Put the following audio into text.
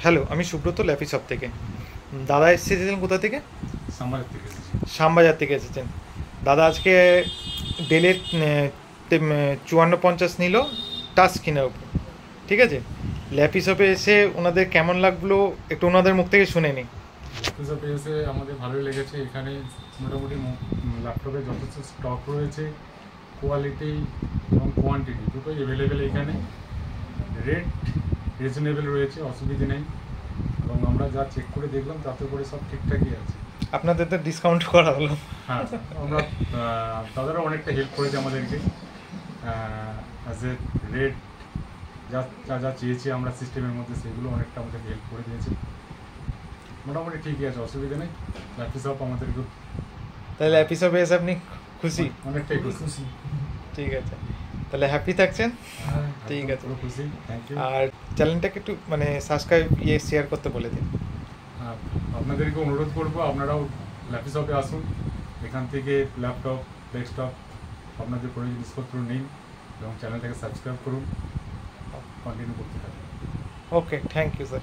Hello, আমি সুব্রত ল্যাপিশপ থেকে। দাদা এসেছিলেন কোথা থেকে? সামারের থেকে এসেছি। শ্যামবাজার থেকে এসেছেন। দাদা আজকে ডেলের 5450 নিল টাচ স্ক্রিনের উপর, ঠিক আছে? ল্যাপিশপে এসে ওনাদের কেমন লাগলো একটু ওনাদের মুখ থেকে শুনে নিই। ল্যাপটপে এসে আমাদের ভালোই লেগেছে। এখানে মোটামুটি ল্যাপটপে যথেষ্ট স্টক রয়েছে, কোয়ালিটি এবং কোয়ান্টিটি দুটোই অ্যাভেলেবেল এখানে। রেট রিজনেবল রয়েছে, অসুবিধে নেই। এবং আমরা যা চেক করে দেখলাম তাতে করে সব ঠিকঠাকই আছে। আপনাদের তো ডিসকাউন্ট করা হলো। হ্যাঁ, আমরা তাদেরও অনেকটা হেল্প করেছে আমাদেরকে। অ্যাজ এ রেট যা যা যা চেয়েছি আমরা সিস্টেমের মধ্যে, সেগুলো অনেকটা আমাদেরকে হেল্প করে দিয়েছে। মোটামুটি ঠিকই আছে, অসুবিধা নেই। ল্যাপটপ আমাদের খুব তাহলে ল্যাপিশপে এসে আপনি খুশি? অনেকটাই খুশি। ঠিক আছে, তাহলে হ্যাপি থাকছেন। হ্যাঁ, ঠিক একদম আছে, পুরো খুশি। Thank you. আর চ্যানেলটাকে একটু মানে সাবস্ক্রাইব শেয়ার করতে বলে দিন। আপনাদেরকে অনুরোধ করবো আপনারাও ল্যাপটপে আসুন, এখান থেকে ল্যাপটপ ডেস্কটপ আপনাদের প্রয়োজন জিনিসপত্র নিন এবং চ্যানেলটাকে সাবস্ক্রাইব করুন, কন্টিনিউ করতে থাকুন। ওকে, থ্যাংক ইউ স্যার।